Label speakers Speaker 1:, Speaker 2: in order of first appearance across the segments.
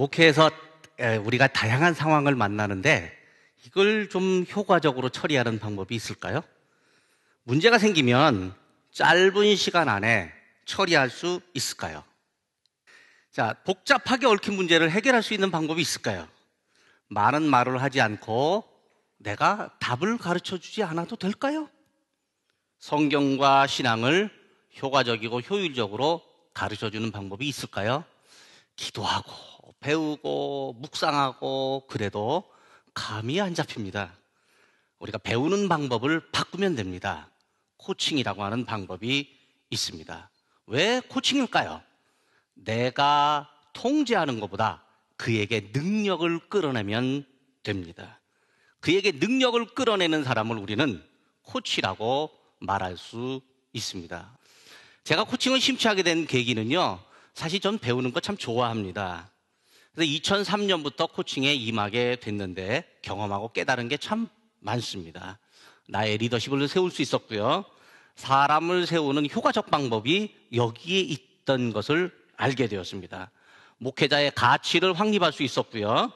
Speaker 1: 목회에서 우리가 다양한 상황을 만나는데 이걸 좀 효과적으로 처리하는 방법이 있을까요? 문제가 생기면 짧은 시간 안에 처리할 수 있을까요? 자, 복잡하게 얽힌 문제를 해결할 수 있는 방법이 있을까요? 많은 말을 하지 않고 내가 답을 가르쳐 주지 않아도 될까요? 성경과 신앙을 효과적이고 효율적으로 가르쳐 주는 방법이 있을까요? 기도하고 배우고 묵상하고 그래도 감이 안 잡힙니다. 우리가 배우는 방법을 바꾸면 됩니다. 코칭이라고 하는 방법이 있습니다. 왜 코칭일까요? 내가 통제하는 것보다 그에게 능력을 끌어내면 됩니다. 그에게 능력을 끌어내는 사람을 우리는 코치라고 말할 수 있습니다. 제가 코칭을 심취하게 된 계기는요, 사실 전 배우는 거 참 좋아합니다. 그래서 2003년부터 코칭에 임하게 됐는데 경험하고 깨달은 게 참 많습니다. 나의 리더십을 세울 수 있었고요, 사람을 세우는 효과적 방법이 여기에 있던 것을 알게 되었습니다. 목회자의 가치를 확립할 수 있었고요,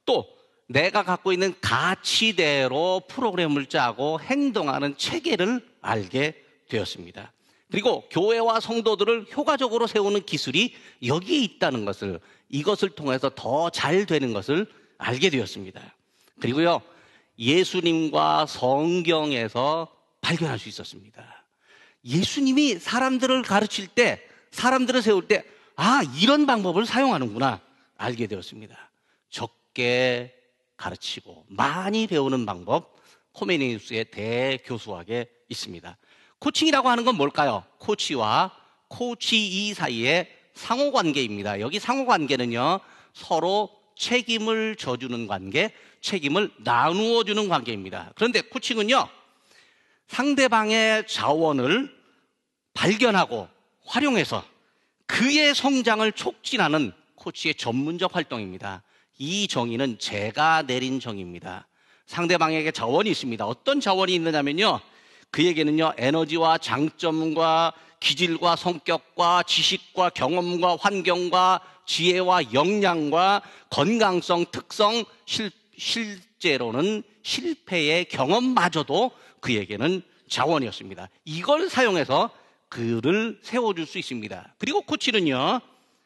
Speaker 1: 또 내가 갖고 있는 가치대로 프로그램을 짜고 행동하는 체계를 알게 되었습니다. 그리고 교회와 성도들을 효과적으로 세우는 기술이 여기에 있다는 것을, 이것을 통해서 더 잘 되는 것을 알게 되었습니다. 그리고요, 예수님과 성경에서 발견할 수 있었습니다. 예수님이 사람들을 가르칠 때, 사람들을 세울 때, 이런 방법을 사용하는구나 알게 되었습니다. 적게 가르치고 많이 배우는 방법, 호메니우스의 대교수학에 있습니다. 코칭이라고 하는 건 뭘까요? 코치와 코치이 사이의 상호관계입니다. 여기 상호관계는요, 서로 책임을 져주는 관계, 책임을 나누어주는 관계입니다. 그런데 코칭은요, 상대방의 자원을 발견하고 활용해서 그의 성장을 촉진하는 코치의 전문적 활동입니다. 이 정의는 제가 내린 정의입니다. 상대방에게 자원이 있습니다. 어떤 자원이 있느냐면요, 그에게는요, 에너지와 장점과 기질과 성격과 지식과 경험과 환경과 지혜와 역량과 건강성, 특성, 실제로는 실패의 경험마저도 그에게는 자원이었습니다. 이걸 사용해서 그를 세워줄 수 있습니다. 그리고 코치는요,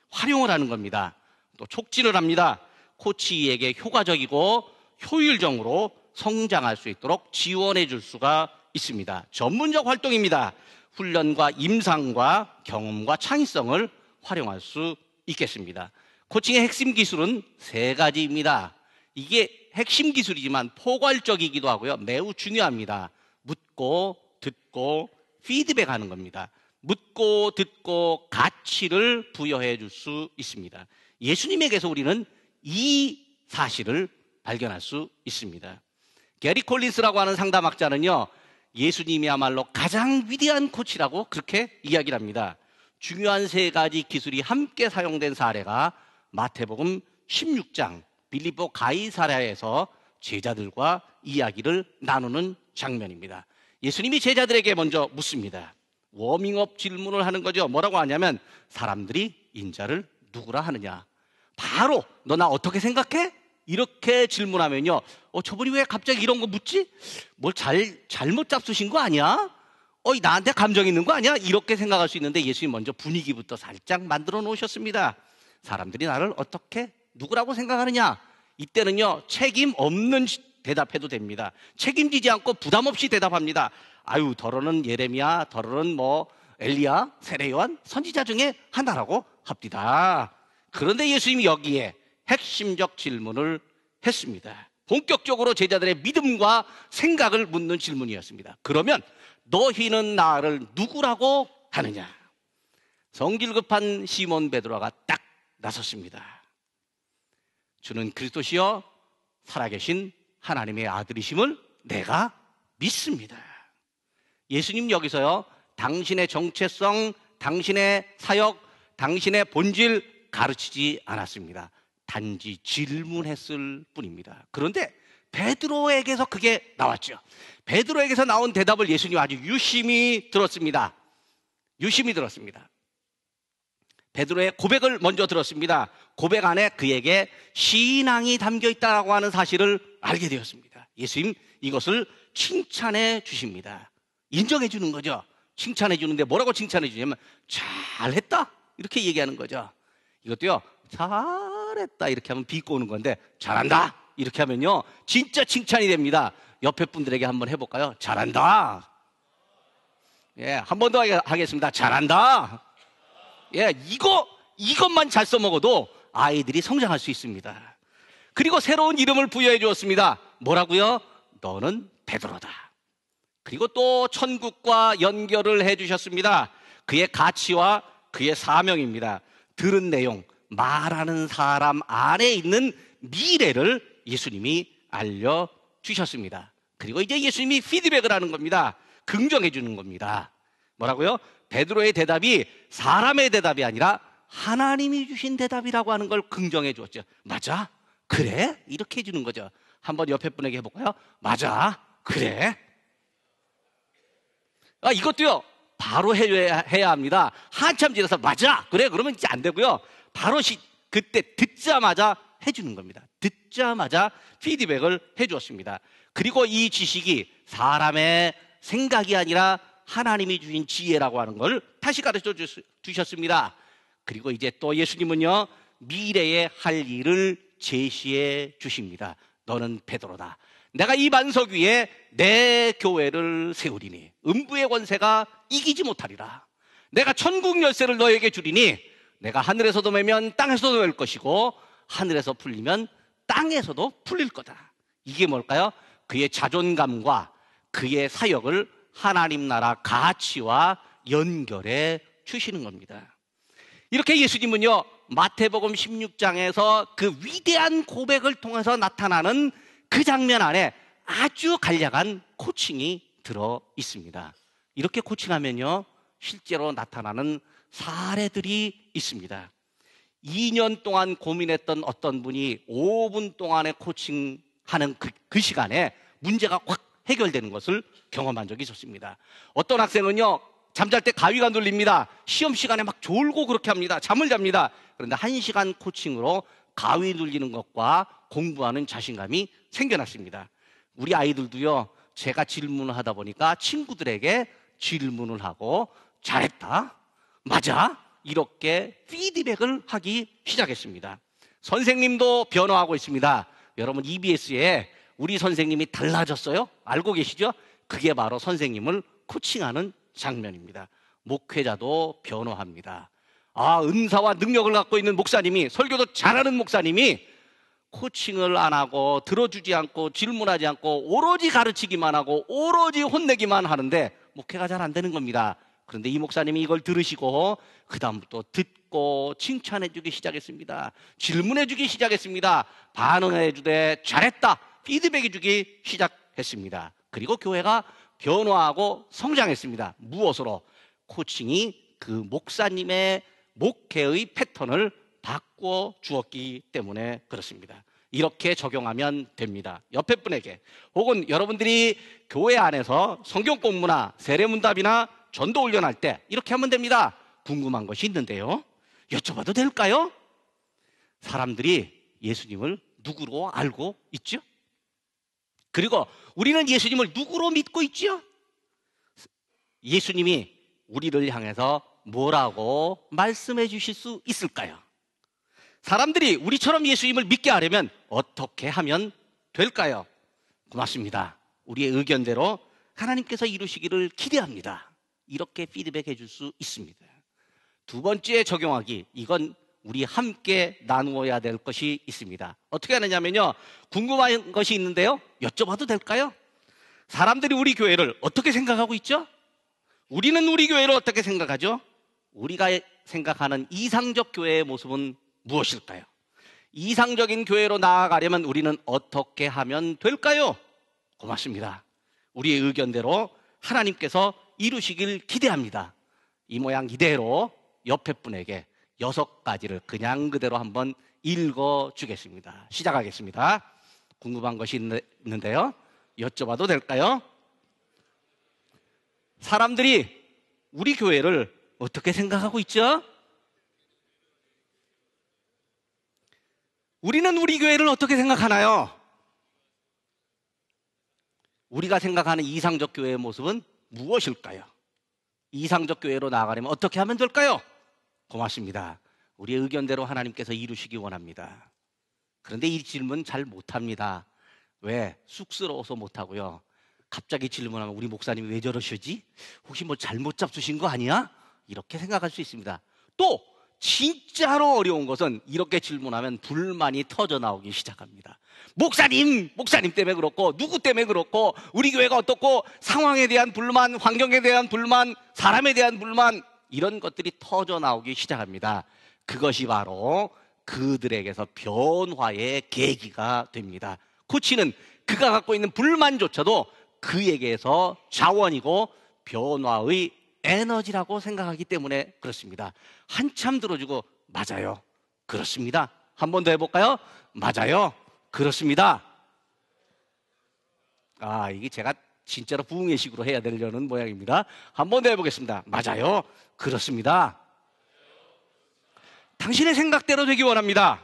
Speaker 1: 활용을 하는 겁니다. 또 촉진을 합니다. 코치에게 효과적이고 효율적으로 성장할 수 있도록 지원해 줄 수가 있습니다. 전문적 활동입니다. 훈련과 임상과 경험과 창의성을 활용할 수 있겠습니다. 코칭의 핵심 기술은 3가지입니다. 이게 핵심 기술이지만 포괄적이기도 하고요, 매우 중요합니다. 묻고 듣고 피드백하는 겁니다. 묻고 듣고 가치를 부여해 줄 수 있습니다. 예수님에게서 우리는 이 사실을 발견할 수 있습니다. 게리 콜린스라고 하는 상담학자는요, 예수님이야말로 가장 위대한 코치라고 그렇게 이야기를 합니다. 중요한 3가지 기술이 함께 사용된 사례가 마태복음 16장 빌립보 가이사랴에서 제자들과 이야기를 나누는 장면입니다. 예수님이 제자들에게 먼저 묻습니다. 워밍업 질문을 하는 거죠. 뭐라고 하냐면, 사람들이 인자를 누구라 하느냐. 바로 너 나 어떻게 생각해? 이렇게 질문하면요, 저분이 왜 갑자기 이런 거 묻지? 뭘 잘못 잡수신 거 아니야? 나한테 감정 있는 거 아니야? 이렇게 생각할 수 있는데 예수님 먼저 분위기부터 살짝 만들어 놓으셨습니다. 사람들이 나를 어떻게 누구라고 생각하느냐? 이때는요, 책임 없는 대답해도 됩니다. 책임지지 않고 부담 없이 대답합니다. 더러는 예레미야, 더러는 엘리야, 세례요한 선지자 중에 하나라고 합디다. 그런데 예수님이 여기에 핵심적 질문을 했습니다. 본격적으로 제자들의 믿음과 생각을 묻는 질문이었습니다. 그러면 너희는 나를 누구라고 하느냐? 성질 급한 시몬 베드로가 딱 나섰습니다. 주는 그리스도시요 살아계신 하나님의 아들이심을 내가 믿습니다. 예수님 여기서요, 당신의 정체성, 당신의 사역, 당신의 본질 가르치지 않았습니다. 단지 질문했을 뿐입니다. 그런데 베드로에게서 그게 나왔죠. 베드로에게서 나온 대답을 예수님 아주 유심히 들었습니다. 유심히 들었습니다. 베드로의 고백을 먼저 들었습니다. 고백 안에 그에게 신앙이 담겨 있다고 하는 사실을 알게 되었습니다. 예수님 이것을 칭찬해 주십니다. 인정해 주는 거죠. 칭찬해 주는데 뭐라고 칭찬해 주냐면 잘했다 이렇게 얘기하는 거죠. 이것도요, 잘했다 이렇게 하면 비꼬는 건데 잘한다 이렇게 하면요 진짜 칭찬이 됩니다. 옆에 분들에게 한번 해볼까요? 잘한다. 예, 한 번 더 하겠습니다. 잘한다. 예, 이것만 잘 써먹어도 아이들이 성장할 수 있습니다. 그리고 새로운 이름을 부여해 주었습니다. 뭐라고요? 너는 베드로다. 그리고 또 천국과 연결을 해 주셨습니다. 그의 가치와 그의 사명입니다. 들은 내용, 말하는 사람 안에 있는 미래를 예수님이 알려주셨습니다. 그리고 이제 예수님이 피드백을 하는 겁니다. 긍정해 주는 겁니다. 뭐라고요? 베드로의 대답이 사람의 대답이 아니라 하나님이 주신 대답이라고 하는 걸 긍정해 주었죠. 맞아? 그래? 이렇게 해주는 거죠. 한번 옆에 분에게 해볼까요? 맞아? 그래? 이것도요 바로 해야 합니다. 한참 지나서 맞아? 그래? 그러면 이제 안 되고요. 바로 그때 듣자마자 해주는 겁니다. 듣자마자 피드백을 해주었습니다. 그리고 이 지식이 사람의 생각이 아니라 하나님이 주신 지혜라고 하는 걸 다시 가르쳐 주셨습니다. 그리고 이제 또 예수님은요 미래에 할 일을 제시해 주십니다. 너는 베드로다. 내가 이 반석 위에 내 교회를 세우리니 음부의 권세가 이기지 못하리라. 내가 천국 열쇠를 너에게 주리니 내가 하늘에서도 매면 땅에서도 맬 것이고 하늘에서 풀리면 땅에서도 풀릴 거다. 이게 뭘까요? 그의 자존감과 그의 사역을 하나님 나라 가치와 연결해 주시는 겁니다. 이렇게 예수님은요 마태복음 16장에서 그 위대한 고백을 통해서 나타나는 그 장면 안에 아주 간략한 코칭이 들어 있습니다. 이렇게 코칭하면요 실제로 나타나는 사례들이 있습니다. 2년 동안 고민했던 어떤 분이 5분 동안에 코칭하는 그 시간에 문제가 확 해결되는 것을 경험한 적이 있었습니다. 어떤 학생은요 잠잘 때 가위가 눌립니다. 시험 시간에 막 졸고 그렇게 합니다. 잠을 잡니다. 그런데 1시간 코칭으로 가위 눌리는 것과 공부하는 자신감이 생겨났습니다. 우리 아이들도요 제가 질문을 하다 보니까 친구들에게 질문을 하고 잘했다, 맞아, 이렇게 피드백을 하기 시작했습니다. 선생님도 변화하고 있습니다. 여러분 EBS에 우리 선생님이 달라졌어요? 알고 계시죠? 그게 바로 선생님을 코칭하는 장면입니다. 목회자도 변화합니다. 은사와 능력을 갖고 있는 목사님이, 설교도 잘하는 목사님이 코칭을 안 하고 들어주지 않고 질문하지 않고 오로지 가르치기만 하고 오로지 혼내기만 하는데 목회가 잘 안 되는 겁니다. 그런데 이 목사님이 이걸 들으시고 그 다음부터 듣고 칭찬해 주기 시작했습니다. 질문해 주기 시작했습니다. 반응해 주되 잘했다, 피드백해 주기 시작했습니다. 그리고 교회가 변화하고 성장했습니다. 무엇으로? 코칭이 그 목사님의 목회의 패턴을 바꿔 주었기 때문에 그렇습니다. 이렇게 적용하면 됩니다. 옆에 분에게, 혹은 여러분들이 교회 안에서 성경 공부나 세례문답이나 전도 훈련할 때 이렇게 하면 됩니다. 궁금한 것이 있는데요, 여쭤봐도 될까요? 사람들이 예수님을 누구로 알고 있죠? 그리고 우리는 예수님을 누구로 믿고 있죠? 예수님이 우리를 향해서 뭐라고 말씀해 주실 수 있을까요? 사람들이 우리처럼 예수님을 믿게 하려면 어떻게 하면 될까요? 고맙습니다. 우리의 의견대로 하나님께서 이루시기를 기대합니다. 이렇게 피드백해 줄 수 있습니다. 두 번째 적용하기, 이건 우리 함께 나누어야 될 것이 있습니다. 어떻게 하느냐면요, 궁금한 것이 있는데요, 여쭤봐도 될까요? 사람들이 우리 교회를 어떻게 생각하고 있죠? 우리는 우리 교회를 어떻게 생각하죠? 우리가 생각하는 이상적 교회의 모습은 무엇일까요? 이상적인 교회로 나아가려면 우리는 어떻게 하면 될까요? 고맙습니다. 우리의 의견대로 하나님께서 이루시길 기대합니다. 이 모양 이대로 옆에 분에게 6가지를 그냥 그대로 한번 읽어주겠습니다. 시작하겠습니다. 궁금한 것이 있는데요, 여쭤봐도 될까요? 사람들이 우리 교회를 어떻게 생각하고 있죠? 우리는 우리 교회를 어떻게 생각하나요? 우리가 생각하는 이상적 교회의 모습은 무엇일까요? 이상적 교회로 나아가려면 어떻게 하면 될까요? 고맙습니다. 우리의 의견대로 하나님께서 이루시기 원합니다. 그런데 이 질문 잘 못합니다. 왜? 쑥스러워서 못하고요. 갑자기 질문하면 우리 목사님이 왜 저러시지? 혹시 뭐 잘못 잡수신 거 아니야? 이렇게 생각할 수 있습니다. 또 진짜로 어려운 것은 이렇게 질문하면 불만이 터져 나오기 시작합니다. 목사님 때문에 그렇고 누구 때문에 그렇고 우리 교회가 어떻고 상황에 대한 불만, 환경에 대한 불만, 사람에 대한 불만 이런 것들이 터져 나오기 시작합니다. 그것이 바로 그들에게서 변화의 계기가 됩니다. 코치는 그가 갖고 있는 불만조차도 그에게서 자원이고 변화의 에너지라고 생각하기 때문에 그렇습니다. 한참 들어주고 맞아요. 그렇습니다. 한 번 더 해볼까요? 맞아요. 그렇습니다. 이게 제가 진짜로 부흥회식으로 해야 되려는 모양입니다. 한 번 더 해보겠습니다. 맞아요. 그렇습니다. 당신의 생각대로 되기 원합니다.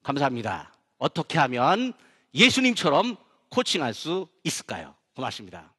Speaker 1: 감사합니다. 어떻게 하면 예수님처럼 코칭할 수 있을까요? 고맙습니다.